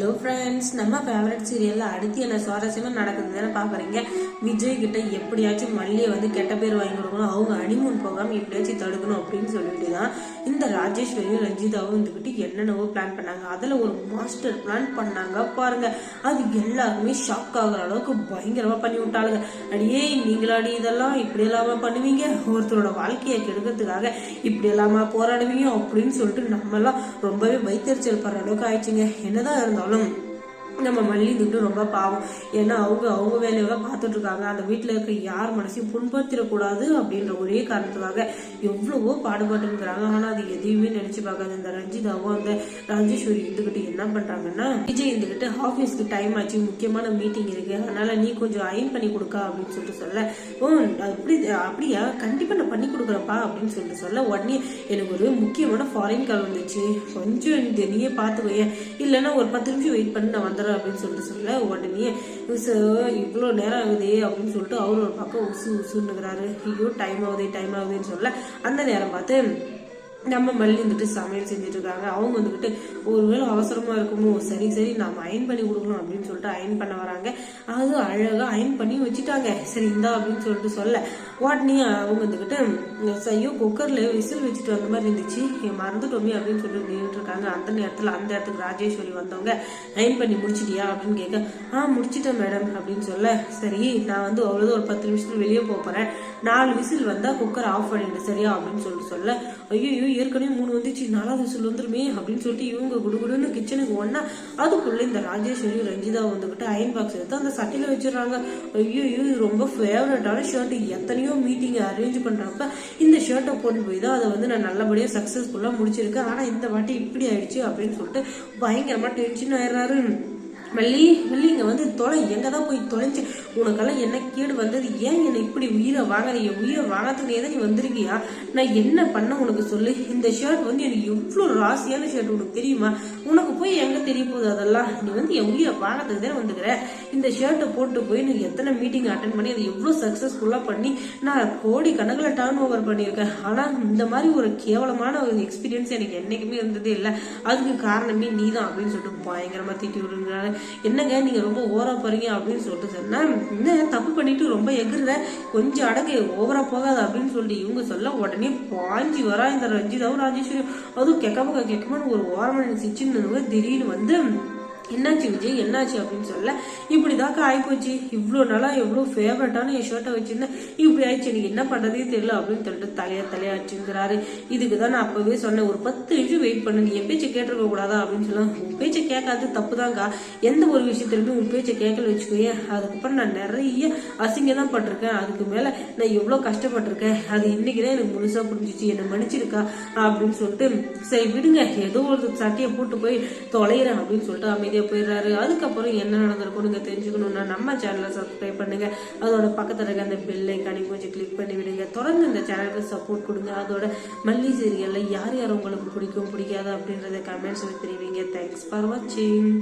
Hello friends, நம்ம favourite சீரியல்ல அடுத்து என்ன சுவாரஸ்யமா நடக்குதுன்னு பாக்குறீங்க. விஜய் கிட்ட எப்படியாச்சும் மல்லியை வந்து கெட்ட பேர் வாங்கி கொடுக்கணும், அவங்க ஹனிமூன் போகாம எப்படியாச்சும் தடுக்கணும் அப்படின்னு சொல்லிட்டு தான் இந்த ராஜேஸ்வரியும் ரஞ்சிதாவும் இருந்துகிட்டு என்னென்னவோ பிளான் பண்ணாங்க. அதுல ஒரு மாஸ்டர் பிளான் பண்ணாங்க பாருங்க. அது எல்லாருமே ஷாக் ஆகுற அளவுக்கு பயங்கரமா பண்ணி விட்டாளுங்க. அடியே நீங்களாடி இதெல்லாம் இப்படி எல்லாமா பண்ணுவீங்க, ஒருத்தரோட வாழ்க்கையை கெடுக்கிறதுக்காக இப்படி எல்லாமா போராடுவீங்க அப்படின்னு சொல்லிட்டு நம்ம எல்லாம் ரொம்பவே வைத்தறிச்சல் படுற அளவுக்கு ஆயிடுச்சுங்க. என்னதான் இருந்தாலும் நம்ம மல்லி துட்டு ரொம்ப பாவம். ஏன்னா அவங்க வேலையெல்லாம் பார்த்துட்டு இருக்காங்க. அந்த வீட்டுல இருக்க யார் மனசையும் புண்படுத்திடக்கூடாது அப்படின்ற ஒரே காரணத்துக்காக எவ்வளவோ பாடுபட்டு இருக்கிறாங்க. ஆனா அது எதையுமே நினைச்சு பார்க்காது. இந்த ரஞ்சிதாவும் அந்த ராஜேஸ்வரி இருந்துகிட்டு என்ன பண்றாங்கன்னா, விஜய் இருந்துகிட்டு ஆபீஸ்க்கு டைம் ஆச்சு, முக்கியமான மீட்டிங் இருக்கு, அதனால நீ கொஞ்சம் அயன் பண்ணி கொடுக்கா அப்படின்னு சொல்லிட்டு சொல்ல, அப்படியா கண்டிப்பா நான் பண்ணி கொடுக்குறப்பா அப்படின்னு சொல்லிட்டு சொல்ல, உடனே எனக்கு ஒரு முக்கியமான ஃபாரின் கால் வந்துச்சு, கொஞ்சம் நீயே பாத்துக்கோயே, இல்லைன்னா ஒரு 10 நிமிஷம் வெயிட் பண்ணி நான் வந்துடுறேன் அப்படின்னு சொல்லிட்டு சொல்ல, உடனே இவ்வளவு நேரம் ஆகுதே அப்படின்னு சொல்லிட்டு அவரு ஒரு பக்கம் உசுன்னுக்கிறாரு. ஐயோ டைம் ஆகுதுன்னு சொல்ல, அந்த நேரம் பார்த்து நம்ம மல்லி வந்துட்டு சமையல் செஞ்சுட்டு இருக்காங்க. அவங்க வந்துகிட்டு ஒருவேளை அவசரமா இருக்குமோ, சரி நாம அயன் பண்ணி கொடுக்கணும் அப்படின்னு சொல்லிட்டு அயன் பண்ண வராங்க. அது அழகா அயன் பண்ணி வச்சுட்டாங்க. சரி இந்தா அப்படின்னு சொல்லிட்டு சொல்ல, உடனே அவங்க வந்துகிட்டு ஐயோ குக்கர்ல விசில் வச்சுட்டு வந்த மாதிரி இருந்துச்சு, மறந்துட்டோமே அப்படின்னு சொல்லிட்டு நின்றுட்டு இருக்காங்க. அந்த இடத்துக்கு ராஜேஸ்வரி வந்தவங்க, அயன் பண்ணி முடிச்சிட்டியா அப்படின்னு கேட்க, முடிச்சிட்டேன் மேடம் அப்படின்னு சொல்ல, சரி நான் வந்து அவ்வளவு ஒரு 10 நிமிஷத்துல வெளியே போறேன், 4 விசில் வந்தா குக்கர் ஆஃப் பண்ணிடு சரியா அப்படின்னு சொல்லிட்டு சொல்ல, ஐயோ ஏற்கனவே 3 வந்துச்சு, 4வது விசில் வந்துருமே அப்படின்னு சொல்லிட்டு இவங்க குடுகுடுன்னு கிச்சனுக்கு ஒன்னா, அதுக்குள்ள இந்த ராஜேஸ்வரி ரஞ்சிதா வந்துகிட்டு அயன் பாக்ஸ் எடுத்து அந்த சட்டையில வச்சிடறாங்க. ஐயோ இது ரொம்ப ஃபேவரட்டான ஷர்ட், எத்தனையோ மீட்டிங் அரேஞ்ச் பண்றப்ப இந்த ஷர்ட்டை போட்டு போய் தான் அதை வந்து நான் நல்லபடியா சக்சஸ்ஃபுல்லா முடிச்சிருக்கேன், ஆனா இந்த வாட்டி இப்படி ஆயிடுச்சு அப்படின்னு சொல்லிட்டு பயங்கரமா டென்ஷன் ஆயிடுறாரு. மல்லி இங்க வந்து எங்கதான் போய் தொலைஞ்சு, உனக்கெல்லாம் என்ன கேடு வந்தது, ஏன் என்ன இப்படி உயிரை வாங்கறதுக்கு ஏதோ நீ வந்திருக்கியா, நான் என்ன பண்ண உனக்கு சொல்லு, இந்த ஷர்ட் வந்து எனக்கு எவ்வளவு ராசியான ஷர்ட் உனக்கு தெரியுமா, உனக்கு போய் எங்க தெரிய போகுது, அதெல்லாம் நீ வந்து என் உயிரை வாங்கறதுக்கு தானே வந்துக்கிற, இந்த ஷர்ட்டை போட்டு போய் நீ எத்தனை மீட்டிங் அட்டன் பண்ணி அதை எவ்வளவு சக்சஸ்ஃபுல்லா பண்ணி நான் கோடி கணக்குல டர்ன் ஓவர் பண்ணியிருக்கேன், ஆனா இந்த மாதிரி ஒரு கேவலமான ஒரு எக்ஸ்பீரியன்ஸ் எனக்கு என்னைக்குமே இருந்ததே இல்லை, அதுக்கு காரணமே நீதான் அப்படின்னு சொல்லிட்டு பயங்கரமா திட்டி விடுறாரு. என்னங்க நீங்க ரொம்ப ஓவரா போறீங்க அப்படின்னு சொல்லிட்டு சொன்னா, என்ன தப்பு பண்ணிட்டு ரொம்ப எகுற, கொஞ்சம் அடங்கு, ஓவரா போகாது அப்படின்னு சொல்லிட்டு இவங்க சொல்ல, உடனே பாஞ்சி வரா இந்த ரஞ்சிதாவும் ராஜேஸ்வரியும். அதுவும் கெக்கமான ஒரு ஓரமான சிச்சுன்னு திடீர்னு வந்து, என்னாச்சு விஜய் என்னாச்சு அப்படின்னு சொல்ல, இப்படிதாக்கா ஆயிப்போச்சு, இவ்வளவு நாளா எவ்வளவு ஃபேவரட்டான என் ஷர்ட்டை வச்சிருந்தேன், இப்படி ஆயிடுச்சு, எனக்கு என்ன பண்றதே தெரியல அப்படின்னு சொல்லிட்டு தலையாச்சுங்கிறாரு. இதுக்குதான் நான் அப்பவே சொன்னேன், ஒரு 10 நிமிஷம் வெயிட் பண்ணு, நீ என் பேச்சை கேட்டிருக்க கூடாதா அப்படின்னு சொல்ல, உன் பேச்சை கேட்காது தப்புதான்க்கா, எந்த ஒரு விஷயத்திலுமே உன் பேச்சை கேட்கல வச்சுக்கோயே, அதுக்கப்புறம் நான் நிறைய அசிங்கம் தான் பட்டிருக்கேன், அதுக்கு மேல நான் எவ்வளவு கஷ்டப்பட்டிருக்கேன், அது இன்னைக்குதான் எனக்கு முழுசா புரிஞ்சிச்சு, என்ன மன்னிச்சிருக்கா அப்படின்னு சொல்லிட்டு, சரி விடுங்க ஏதோ ஒரு சட்டையை போட்டு போய் தொலைகிறேன் அப்படின்னு சொல்லிட்டு அமைதியா போயிடுறாரு. அதுக்கப்புறம் என்ன நடந்திருக்கும் நீங்க தெரிஞ்சுக்கணும்னா நம்ம சேனலை சப்ஸ்கிரைப் பண்ணுங்க, அதோட பக்கத்துல இருக்க அந்த பெல் ஐகானை கொஞ்சம் கிளிக் பண்ணி விடுங்க. தொடர்ந்து இந்த சேனலுக்கு சப்போர்ட் கொடுங்க. அதோட மல்லி சீரியல்ல யார் உங்களுக்கு பிடிக்கும் பிடிக்காது அப்படின்றத கமெண்ட்ஸ்ல தெரிவிங்க. தேங்க்ஸ் ஃபார் வாட்சிங்.